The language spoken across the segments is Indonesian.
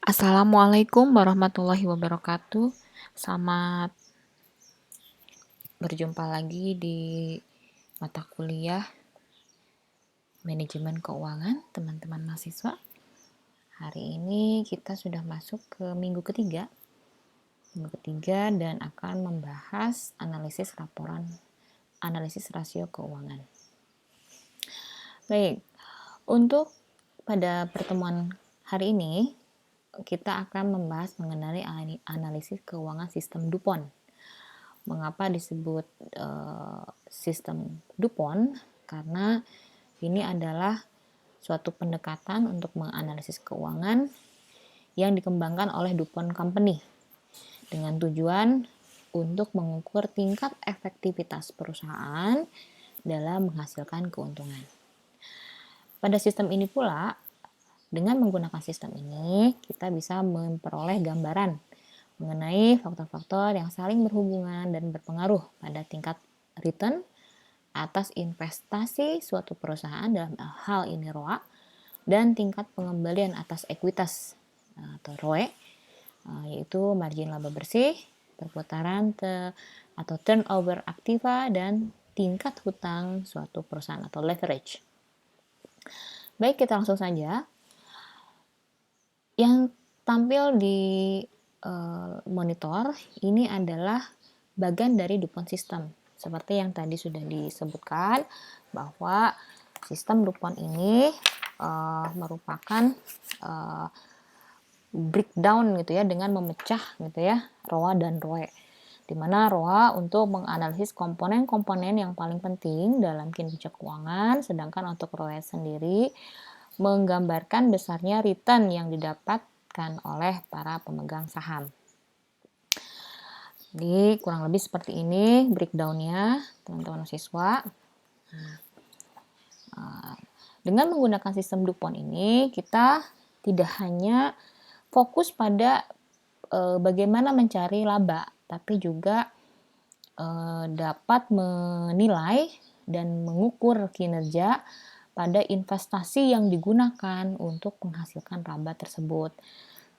Assalamualaikum warahmatullahi wabarakatuh. Selamat berjumpa lagi di mata kuliah Manajemen Keuangan, teman-teman mahasiswa. Hari ini kita sudah masuk ke minggu ketiga dan akan membahas analisis rasio keuangan. Baik, untuk pada pertemuan hari ini kita akan membahas mengenai analisis keuangan sistem DuPont. Mengapa disebut sistem DuPont? Karena ini adalah suatu pendekatan untuk menganalisis keuangan yang dikembangkan oleh DuPont Company dengan tujuan untuk mengukur tingkat efektivitas perusahaan dalam menghasilkan keuntungan. Pada sistem ini pula, dengan menggunakan sistem ini, kita bisa memperoleh gambaran mengenai faktor-faktor yang saling berhubungan dan berpengaruh pada tingkat return atas investasi suatu perusahaan, dalam hal ini ROA, dan tingkat pengembalian atas ekuitas atau ROE, yaitu margin laba bersih, perputaran atau turnover aktiva, dan tingkat hutang suatu perusahaan atau leverage. Baik, kita langsung saja. Yang tampil di monitor ini adalah bagian dari DuPont System. Seperti yang tadi sudah disebutkan bahwa sistem DuPont ini merupakan breakdown gitu ya, dengan memecah gitu ya ROA dan ROE. Di mana ROA untuk menganalisis komponen-komponen yang paling penting dalam kinerja keuangan, sedangkan untuk ROE sendiri menggambarkan besarnya return yang didapatkan oleh para pemegang saham. Jadi kurang lebih seperti ini breakdown-nya, teman-teman siswa. Dengan menggunakan sistem DuPont ini, kita tidak hanya fokus pada bagaimana mencari laba, tapi juga dapat menilai dan mengukur kinerja pada investasi yang digunakan untuk menghasilkan laba tersebut.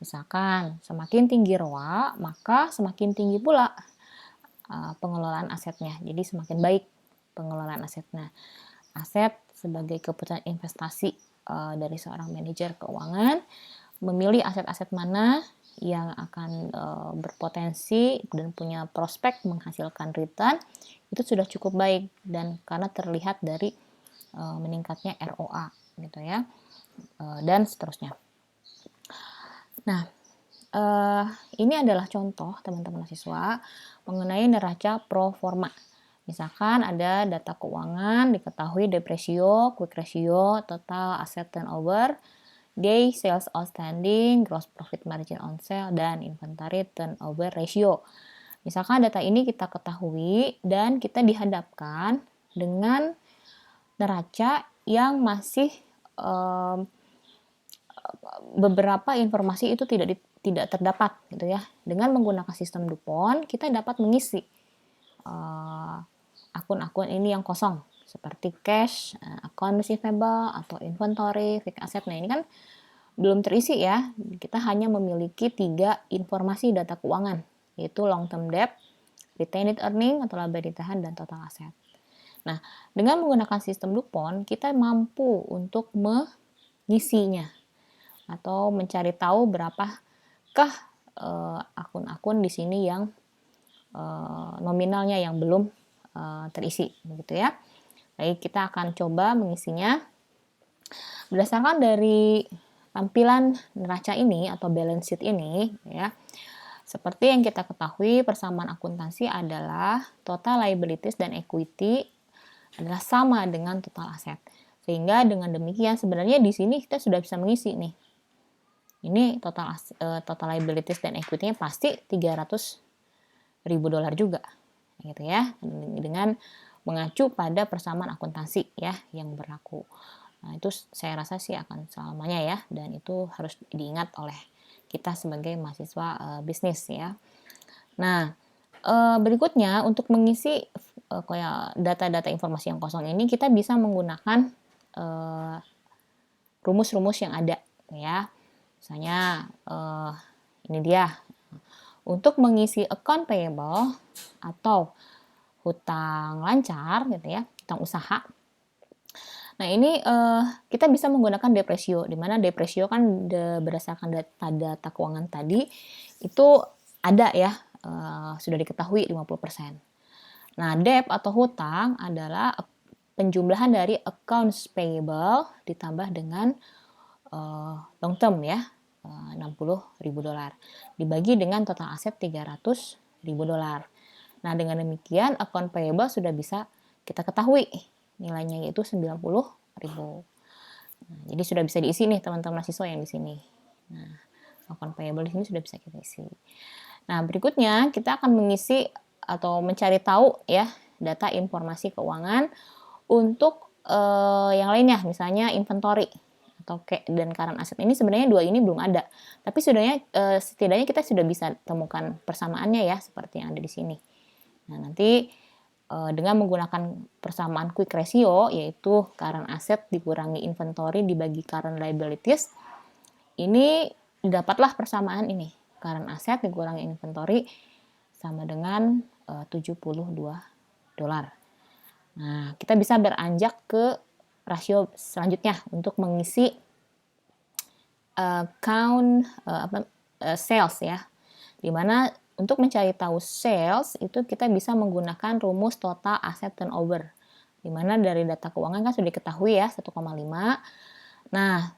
Misalkan semakin tinggi ROA, maka semakin tinggi pula pengelolaan asetnya. Jadi semakin baik pengelolaan asetnya. Aset sebagai keputusan investasi dari seorang manajer keuangan, memilih aset-aset mana yang akan berpotensi dan punya prospek menghasilkan return, itu sudah cukup baik, dan karena terlihat dari meningkatnya ROA gitu ya, dan seterusnya. Nah, ini adalah contoh teman-teman mahasiswa mengenai neraca pro forma. Misalkan ada data keuangan, diketahui debt ratio, quick ratio, total asset turnover, day sales outstanding, gross profit margin on sale, dan inventory turnover ratio. Misalkan data ini kita ketahui dan kita dihadapkan dengan neraca yang masih beberapa informasi itu tidak terdapat gitu ya. Dengan menggunakan sistem DuPont, kita dapat mengisi akun-akun ini yang kosong, seperti cash, account receivable, atau inventory, fixed asset. Nah, ini kan belum terisi ya. Kita hanya memiliki 3 informasi data keuangan, yaitu long term debt, retained earning atau laba ditahan, dan total aset. Nah, dengan menggunakan sistem DuPont, kita mampu untuk mengisinya atau mencari tahu berapakah akun-akun di sini yang nominalnya yang belum terisi, begitu ya. Baik, kita akan coba mengisinya. Berdasarkan dari tampilan neraca ini atau balance sheet ini, ya, seperti yang kita ketahui, persamaan akuntansi adalah total liabilities dan equity adalah sama dengan total aset. Sehingga dengan demikian sebenarnya di sini kita sudah bisa mengisi nih. Ini total liabilities dan equity-nya pasti $300.000 juga, gitu ya, dengan mengacu pada persamaan akuntansi ya yang berlaku. Nah, itu saya rasa sih akan selamanya ya, dan itu harus diingat oleh kita sebagai mahasiswa bisnis ya. Nah, berikutnya untuk mengisi kayak data-data informasi yang kosong ini, kita bisa menggunakan rumus-rumus yang ada ya. Misalnya ini dia. Untuk mengisi account payable atau hutang lancar gitu ya, hutang usaha. Nah, ini kita bisa menggunakan depresio, di mana depresio kan berdasarkan data keuangan tadi itu ada ya, sudah diketahui 50%. Nah, debt atau hutang adalah penjumlahan dari accounts payable ditambah dengan long term ya, $60.000 dibagi dengan total aset $300.000. Nah, dengan demikian account payable sudah bisa kita ketahui nilainya yaitu 90.000. Nah, jadi sudah bisa diisi nih teman-teman mahasiswa yang di sini. Nah, account payable di sini sudah bisa kita isi. Nah, berikutnya kita akan mengisi atau mencari tahu ya data informasi keuangan untuk yang lainnya, misalnya inventory atau dan current asset. Ini sebenarnya dua ini belum ada, tapi setidaknya kita sudah bisa temukan persamaannya ya seperti yang ada di sini. Nah, nanti dengan menggunakan persamaan quick ratio, yaitu current asset dikurangi inventory dibagi current liabilities, ini dapatlah persamaan ini. Current asset dikurangi inventory sama dengan $72. Nah, kita bisa beranjak ke rasio selanjutnya untuk mengisi sales ya. Dimana untuk mencari tahu sales itu kita bisa menggunakan rumus total asset turnover. Dimana dari data keuangan kan sudah diketahui ya 1,5. Nah,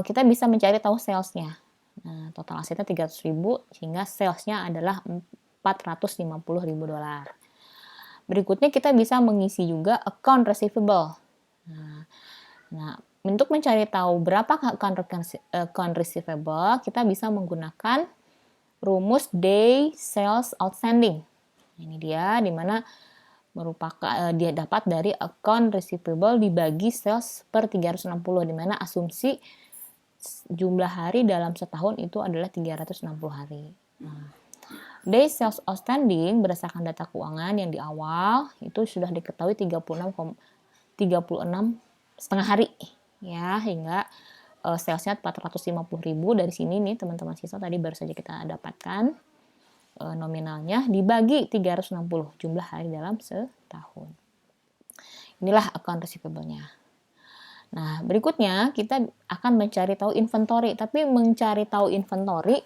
kita bisa mencari tahu salesnya. Nah, total asetnya 300.000 sehingga salesnya adalah $450.000. Berikutnya kita bisa mengisi juga account receivable. Nah, untuk mencari tahu berapa account receivable, kita bisa menggunakan rumus day sales outstanding. Ini dia, dimana merupakan dia dapat dari account receivable dibagi sales per 360, dimana asumsi jumlah hari dalam setahun itu adalah 360 hari. Nah, day sales outstanding berdasarkan data keuangan yang di awal itu sudah diketahui 36 setengah hari ya, hingga salesnya 450.000. Dari sini nih teman-teman siswa tadi baru saja kita dapatkan nominalnya dibagi 360 jumlah hari dalam setahun. Inilah account receivable-nya. Nah, berikutnya kita akan mencari tahu inventory, tapi mencari tahu inventory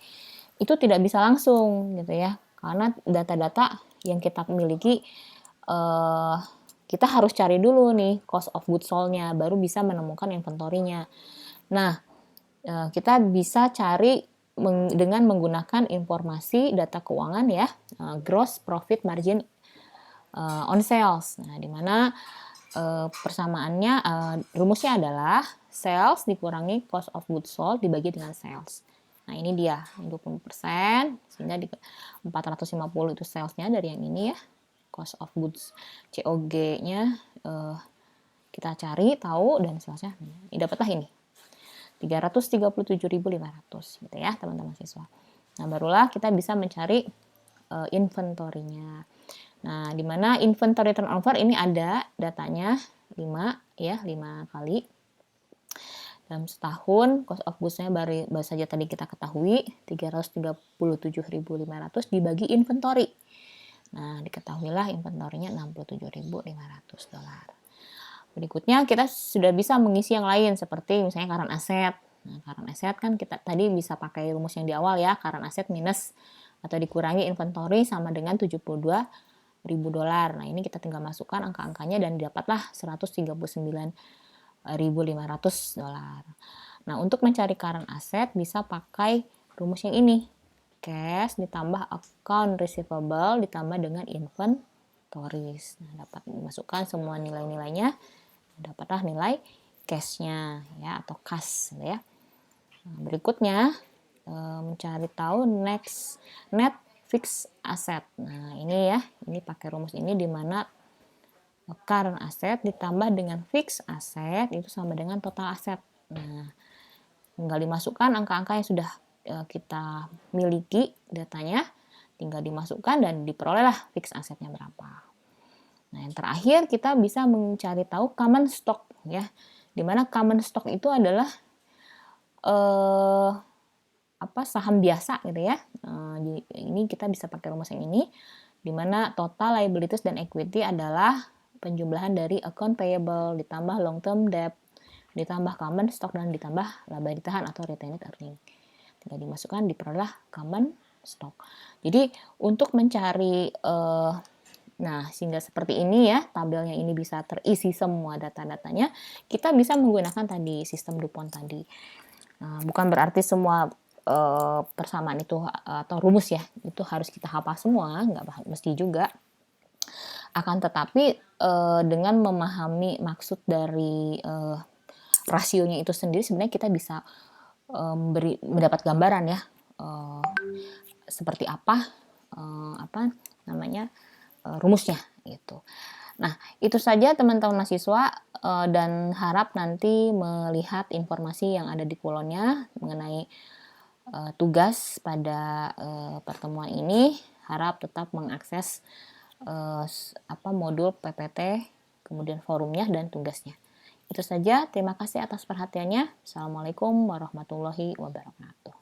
itu tidak bisa langsung gitu ya, karena data-data yang kita miliki kita harus cari dulu nih cost of goods sold-nya, baru bisa menemukan inventory-nya. Nah, kita bisa cari dengan menggunakan informasi data keuangan ya, gross profit margin on sales. Nah, di mana persamaannya rumusnya adalah sales dikurangi cost of goods sold dibagi dengan sales. Nah, ini dia 20%, sehingga 450 itu salesnya dari yang ini ya, cost of goods COG-nya kita cari tahu dan salesnya ini dapatlah ini 337.500 gitu ya teman-teman siswa. Nah, barulah kita bisa mencari inventory-nya. Nah, di mana inventory turnover ini ada datanya 5 kali. Dalam setahun cost of goods-nya baru saja tadi kita ketahui 337.500 dibagi inventory. Nah, diketahuilah inventory-nya $67.500. Berikutnya kita sudah bisa mengisi yang lain seperti misalnya current asset. Nah, current asset kan kita tadi bisa pakai rumus yang di awal ya, current asset minus atau dikurangi inventory sama dengan $72.000. Nah, ini kita tinggal masukkan angka-angkanya dan dapatlah $139.500. Nah, untuk mencari current asset bisa pakai rumus yang ini. Cash ditambah account receivable ditambah dengan inventories. Nah, dapat dimasukkan semua nilai-nilainya, dapatlah nilai cash-nya ya atau cash gitu ya. Nah, berikutnya mencari tahu net fixed asset. Nah, ini ya, ini pakai rumus ini di mana current asset ditambah dengan fixed asset itu sama dengan total asset. Nah, tinggal dimasukkan angka-angka yang sudah kita miliki datanya, tinggal dimasukkan dan diperolehlah fixed assetnya berapa. Nah, yang terakhir kita bisa mencari tahu common stock ya, dimana common stock itu adalah eh, saham biasa gitu ya. Ini kita bisa pakai rumus yang ini, di mana total liabilities dan equity adalah penjumlahan dari account payable ditambah long term debt ditambah common stock dan ditambah laba ditahan atau retained earning. Tinggal dimasukkan diperoleh common stock. Jadi untuk mencari nah, sehingga seperti ini ya, tabelnya ini bisa terisi semua data-datanya, kita bisa menggunakan tadi sistem DuPont tadi. Nah, bukan berarti semua persamaan itu atau rumus ya, itu harus kita hafal semua, nggak mesti juga. Akan tetapi dengan memahami maksud dari rasionya itu sendiri, sebenarnya kita bisa mendapat gambaran ya, seperti apa rumusnya gitu. Nah, itu saja teman-teman mahasiswa, dan harap nanti melihat informasi yang ada di kolonnya mengenai tugas pada pertemuan ini. Harap tetap mengakses modul PPT, kemudian forumnya dan tugasnya. Itu saja, terima kasih atas perhatiannya. Assalamualaikum warahmatullahi wabarakatuh.